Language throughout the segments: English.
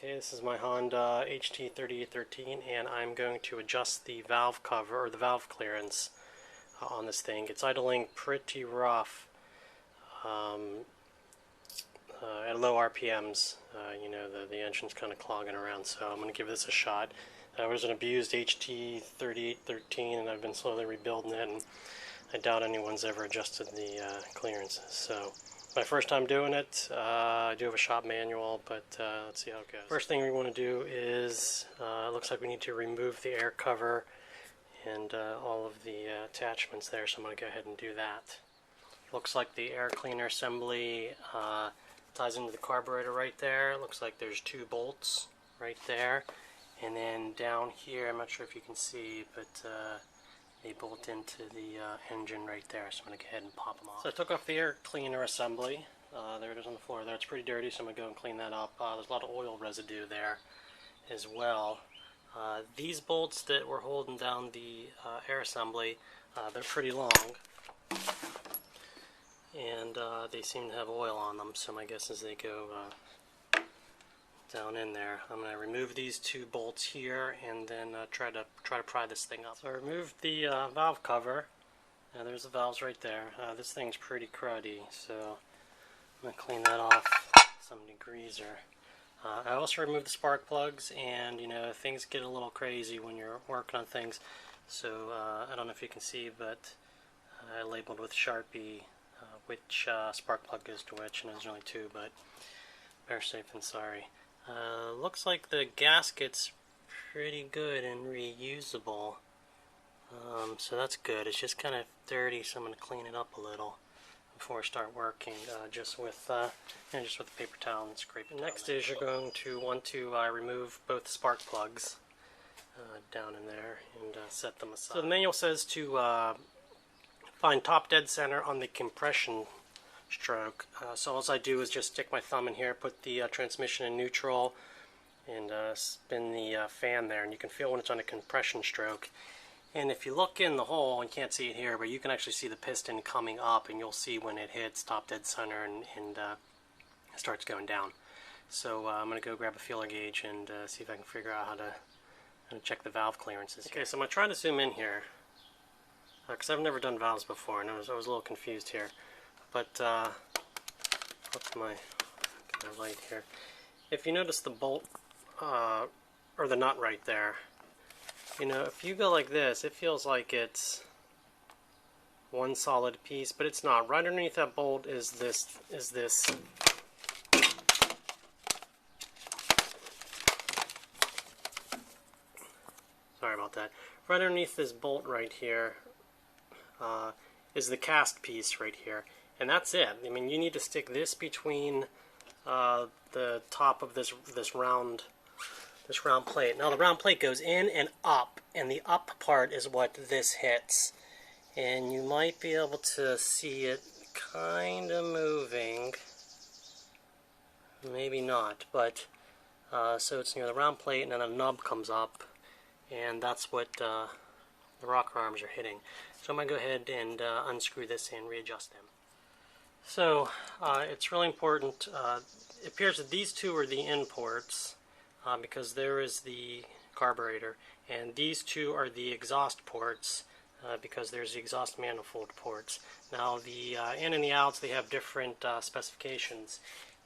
Okay, this is my Honda HT3813 and I'm going to adjust the valve cover or the valve clearance on this thing. It's idling pretty rough at low RPMs. You know, the engine's kind of clogging around, so I'm going to give this a shot. It was an abused HT3813 and I've been slowly rebuilding it, and I doubt anyone's ever adjusted the clearances. So my first time doing it. I do have a shop manual, but let's see how it goes. First thing we want to do is, it looks like we need to remove the air cover and all of the attachments there, so I'm going to go ahead and do that. Looks like the air cleaner assembly ties into the carburetor right there. It looks like there's two bolts right there, and then down here, I'm not sure if you can see, but they bolt into the engine right there, so I'm going to go ahead and pop them off. So I took off the air cleaner assembly. There it is on the floor there. It's pretty dirty, so I'm going to go and clean that up. There's a lot of oil residue there as well. These bolts that were holding down the air assembly, they're pretty long, and they seem to have oil on them, so my guess is they go down in there. I'm going to remove these two bolts here and then try to pry this thing up. So I removed the valve cover. There's the valves right there. This thing's pretty cruddy, so I'm going to clean that off with some degreaser. I also removed the spark plugs, and you know, things get a little crazy when you're working on things, so I don't know if you can see, but I labeled with Sharpie which spark plug goes to which, and there's only two, but better safe than sorry. Looks like the gasket's pretty good and reusable, so that's good. It's just kind of dirty, so I'm going to clean it up a little before I start working, just with the paper towel and scrape it. Next is you're going to want to remove both spark plugs down in there and set them aside. So the manual says to find top dead center on the compression stroke. So all I do is just stick my thumb in here, put the transmission in neutral, and spin the fan there, and you can feel when it's on a compression stroke. And if you look in the hole, you can't see it here, but you can actually see the piston coming up, and you'll see when it hits top dead center and it starts going down. So I'm going to go grab a feeler gauge and see if I can figure out how to check the valve clearances. Okay, so I'm going to try to zoom in here, because I've never done valves before, and I was a little confused here. But what's my light here? If you notice the bolt or the nut right there, you know, if you go like this, it feels like it's one solid piece, but it's not. Right underneath that bolt is this. Sorry about that. Right underneath this bolt right here is the cast piece right here. And that's it. I mean, you need to stick this between the top of this round plate. Now the round plate goes in and up, and the up part is what this hits. And you might be able to see it kind of moving. Maybe not, but so it's near the round plate, and then a nub comes up, and that's what the rocker arms are hitting. So I'm going to go ahead and unscrew this and readjust them. So it's really important. It appears that these two are the in ports, because there is the carburetor, and these two are the exhaust ports, because there's the exhaust manifold ports. Now the in and the outs, they have different specifications,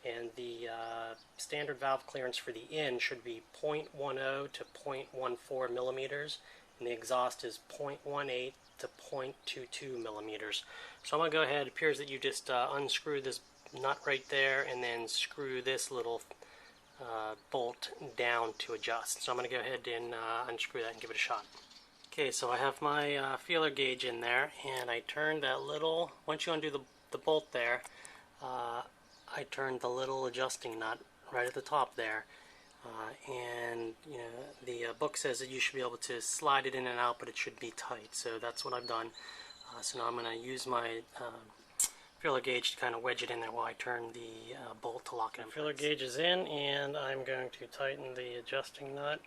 and the standard valve clearance for the in should be 0.10 to 0.14 millimeters, and the exhaust is 0.18 to 0.22 millimeters. So I'm going to go ahead. It appears that you just unscrew this nut right there and then screw this little bolt down to adjust. So I'm going to go ahead and unscrew that and give it a shot. Okay, so I have my feeler gauge in there, and I turned that little, once you undo the bolt there, I turned the little adjusting nut right at the top there. And you know, the book says that you should be able to slide it in and out, but it should be tight. So that's what I've done. So now I'm going to use my feeler gauge to kind of wedge it in there while I turn the bolt to lock it in. Feeler gauge is in, and I'm going to tighten the adjusting nut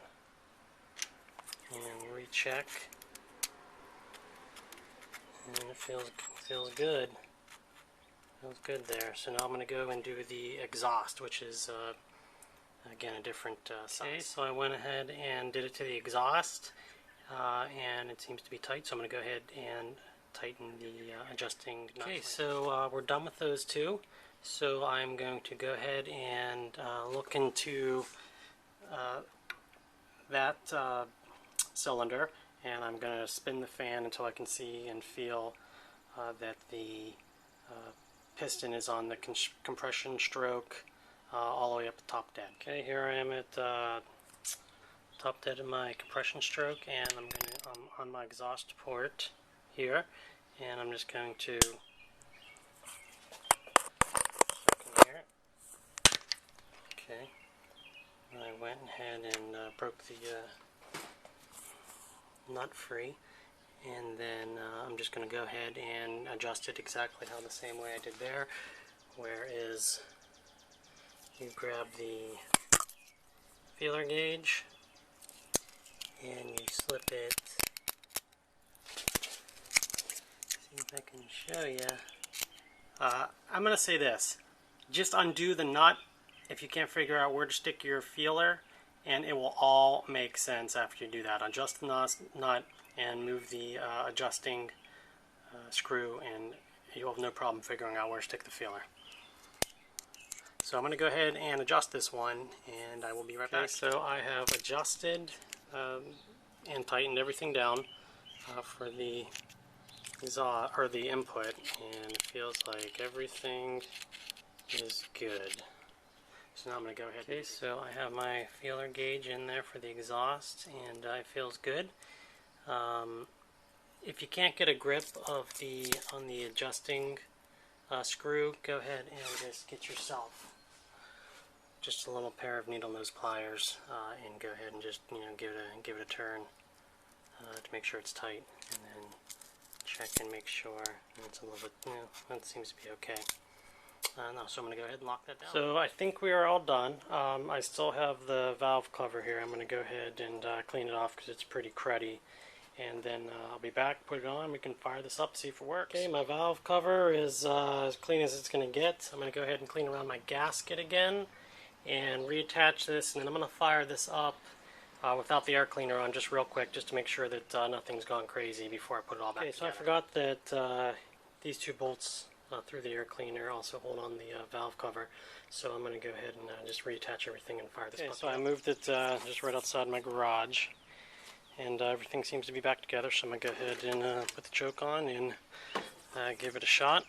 and recheck. And it feels good. Feels good there. So now I'm going to go and do the exhaust, which is again, a different size. Okay, so I went ahead and did it to the exhaust, and it seems to be tight, so I'm going to go ahead and tighten the adjusting nuts. Okay, so we're done with those two. So I'm going to go ahead and look into that cylinder, and I'm going to spin the fan until I can see and feel that the piston is on the compression stroke all the way up the top dead. Okay, here I am at top dead of my compression stroke, and I'm on my exhaust port here, and I'm just going to here. Okay, and I went ahead and broke the nut free, and then I'm just going to go ahead and adjust it exactly how the same way I did there, whereas you grab the feeler gauge and you slip it. See if I can show you. I'm going to say this, just undo the nut if you can't figure out where to stick your feeler, and it will all make sense after you do that. Adjust the nut and move the adjusting screw, and you'll have no problem figuring out where to stick the feeler. So I'm going to go ahead and adjust this one, and I will be right back. So I have adjusted and tightened everything down for the exhaust, or the input, and it feels like everything is good. So now I'm going to go ahead. Okay, so I have my feeler gauge in there for the exhaust, and it feels good. If you can't get a grip on the adjusting screw, go ahead and just get yourself just a little pair of needle nose pliers, and go ahead and just give it a turn to make sure it's tight, and then check and make sure it's a little bit. That seems to be okay. No, so I'm going to go ahead and lock that down. So I think we are all done. I still have the valve cover here. I'm going to go ahead and clean it off because it's pretty cruddy. And then I'll be back, put it on, we can fire this up, see if it works. Okay, my valve cover is as clean as it's going to get. I'm going to go ahead and clean around my gasket again and reattach this, and then I'm going to fire this up without the air cleaner on, just real quick, just to make sure that nothing's gone crazy before I put it all back together. So I forgot that these two bolts through the air cleaner also hold on the valve cover, so I'm going to go ahead and just reattach everything and fire this up. So I moved it just right outside my garage, and everything seems to be back together, so I'm going to go ahead and put the choke on and give it a shot.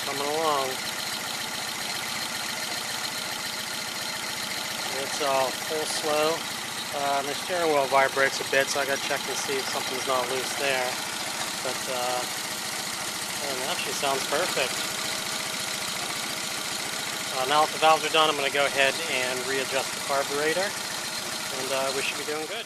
Coming along. It's full slow. My steering wheel vibrates a bit, so I got to check and see if something's not loose there. But it actually sounds perfect. Now that the valves are done, I'm going to go ahead and readjust the carburetor, and we should be doing good.